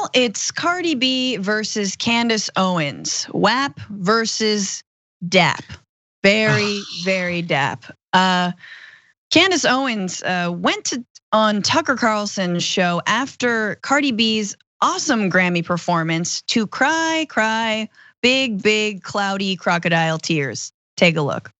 Well, it's Cardi B versus Candace Owens. WAP versus DAP. Very, very DAP. Candace Owens went on Tucker Carlson's show after Cardi B's awesome Grammy performance to cry big, cloudy crocodile tears. Take a look.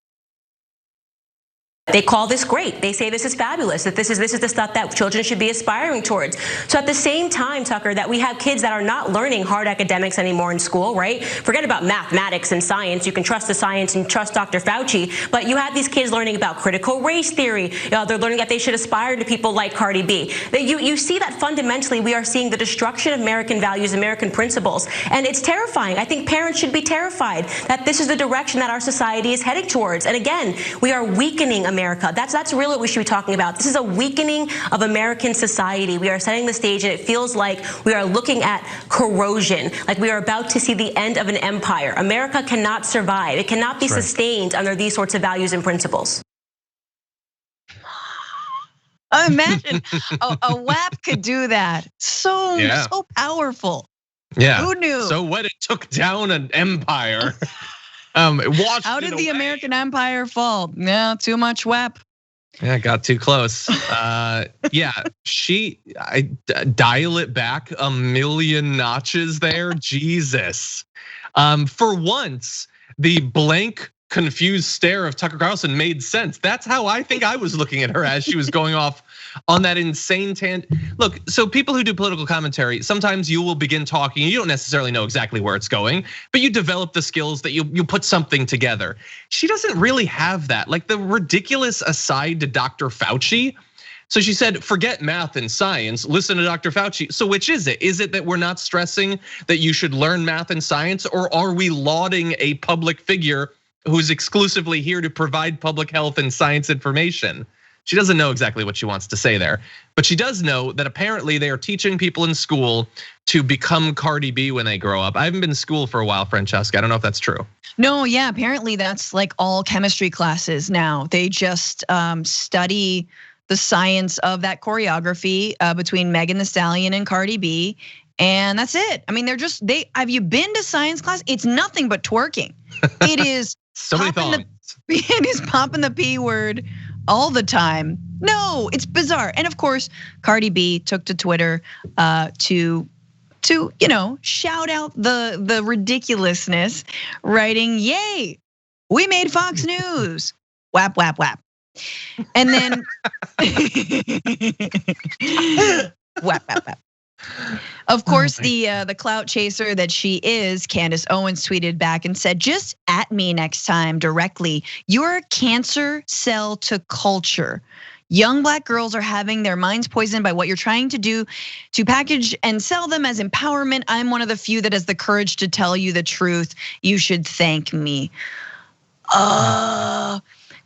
They call this great. They say this is fabulous, that this is the stuff that children should be aspiring towards. So at the same time, Tucker, that we have kids that are not learning hard academics anymore in school, right? Forget about mathematics and science. You can trust the science and trust Dr. Fauci, but you have these kids learning about critical race theory. They're learning that they should aspire to people like Cardi B. You see that fundamentally we are seeing the destruction of American values, American principles, and it's terrifying. I think parents should be terrified that this is the direction that our society is heading towards. And again, we are weakening America. That's really what we should be talking about. This is a weakening of American society. We are setting the stage, and it feels like we are looking at corrosion, like we are about to see the end of an empire. America cannot survive. It cannot be sustained under these sorts of values and principles. Imagine a WAP could do that. So powerful. Yeah. Who knew? So what? It took down an empire. How did the American empire fall? Yeah, too much WAP. Yeah, got too close. Yeah, I dial it back a million notches there. Jesus. For once, the blank, confused stare of Tucker Carlson made sense. That's how I think I was looking at her as she was going off on that insane tangent. Look, so people who do political commentary, sometimes you will begin talking, you don't necessarily know exactly where it's going, but you develop the skills that you put something together. She doesn't really have that. Like the ridiculous aside to Dr. Fauci. So she said, forget math and science, listen to Dr. Fauci. So which is it? Is it that we're not stressing that you should learn math and science, or are we lauding a public figure who's exclusively here to provide public health and science information? She doesn't know exactly what she wants to say there, but she does know that apparently they are teaching people in school to become Cardi B when they grow up. I haven't been in school for a while, Francesca. I don't know if that's true. No, yeah, apparently that's like all chemistry classes now. They just study the science of that choreography between Megan Thee Stallion and Cardi B. And that's it. I mean, have you been to science class? It's nothing but twerking. It is so many thongs. It is popping the P word all the time. No, it's bizarre. And of course, Cardi B took to Twitter to shout out the ridiculousness, writing, "Yay, we made Fox News." Whap, whap, whap. And then whap, whap, whap. Of course, the clout chaser that she is, Candace Owens tweeted back and said, "Just at me next time directly. You're a cancer cell to culture. Young Black girls are having their minds poisoned by what you're trying to do to package and sell them as empowerment. I'm one of the few that has the courage to tell you the truth. You should thank me."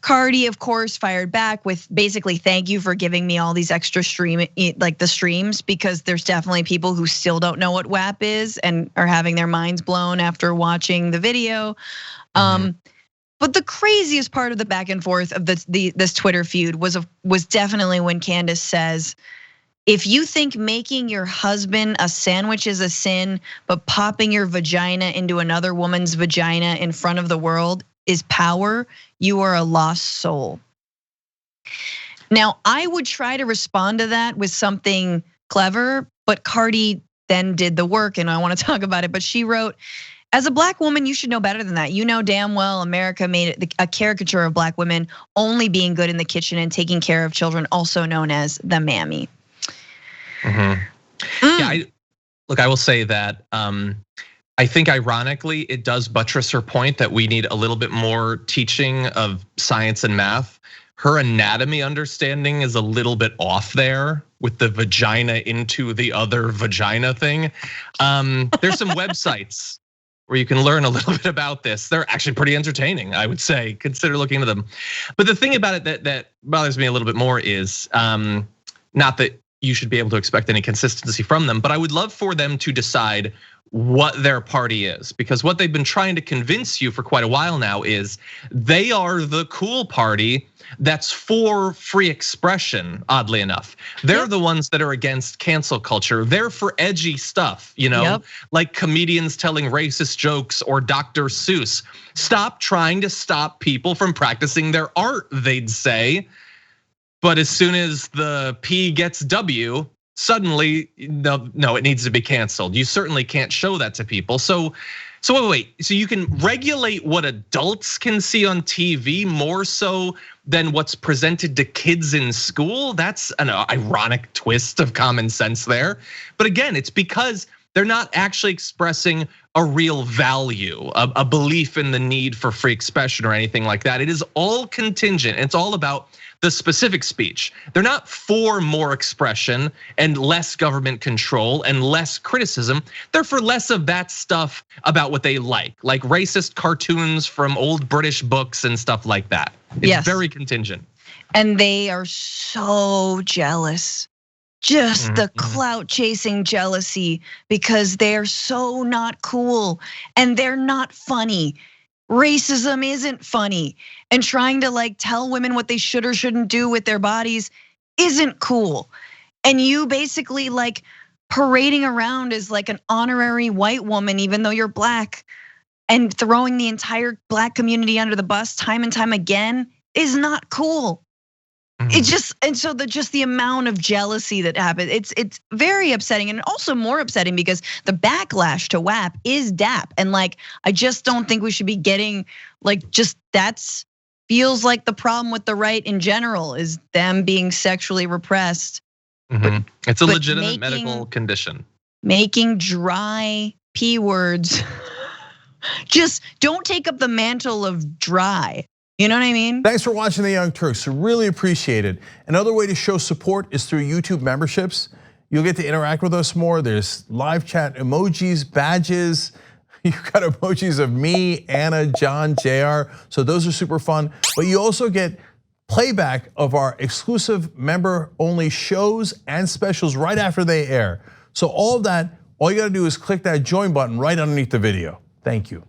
Cardi, of course, fired back with basically, "Thank you for giving me all these extra streams, because there's definitely people who still don't know what WAP is and are having their minds blown after watching the video." But the craziest part of the back and forth of this Twitter feud was definitely when Candace says, "If you think making your husband a sandwich is a sin, but popping your vagina into another woman's vagina in front of the world is power, you are a lost soul." Now, I would try to respond to that with something clever, but Cardi then did the work, and I want to talk about it. But she wrote, "As a Black woman, you should know better than that. You know damn well America made it a caricature of Black women only being good in the kitchen and taking care of children, also known as the mammy." Yeah, look, I will say that I think ironically, it does buttress her point that we need a little bit more teaching of science and math. Her anatomy understanding is a little bit off there with the vagina into the other vagina thing. There's some websites where you can learn a little bit about this. They're actually pretty entertaining, I would say. Consider looking into them. But the thing about it that bothers me a little bit more is not that you should be able to expect any consistency from them, but I would love for them to decide what their party is, because what they've been trying to convince you for quite a while now is they are the cool party that's for free expression, oddly enough. They're the ones that are against cancel culture. They're for edgy stuff, like comedians telling racist jokes or Dr. Seuss. Stop trying to stop people from practicing their art, they'd say. But as soon as the P gets W, suddenly, no, it needs to be canceled. You certainly can't show that to people. So wait, so you can regulate what adults can see on TV more so than what's presented to kids in school? That's an ironic twist of common sense there. But again, it's because they're not actually expressing a real value, a belief in the need for free expression or anything like that. It is all contingent. It's all about the specific speech. They're not for more expression and less government control and less criticism. They're for less of that stuff about what they like racist cartoons from old British books and stuff like that. It's very contingent. And they are so jealous. Just the clout chasing jealousy, because they're so not cool and they're not funny. Racism isn't funny, and trying to tell women what they should or shouldn't do with their bodies isn't cool. And you basically parading around as an honorary white woman, even though you're black, and throwing the entire black community under the bus time and time again is not cool. It just, and so the amount of jealousy that happens, it's very upsetting, and also more upsetting because the backlash to WAP is DAP, and I just don't think we should be getting that's feels like the problem with the right in general is them being sexually repressed. It's a legitimate medical condition. Making dry P words, just don't take up the mantle of dry. You know what I mean? Thanks for watching The Young Turks. Really appreciate it. Another way to show support is through YouTube memberships. You'll get to interact with us more. There's live chat emojis, badges. You've got emojis of me, Anna, John, JR. So those are super fun. But you also get playback of our exclusive member-only shows and specials right after they air. So all of that, all you gotta do is click that join button right underneath the video. Thank you.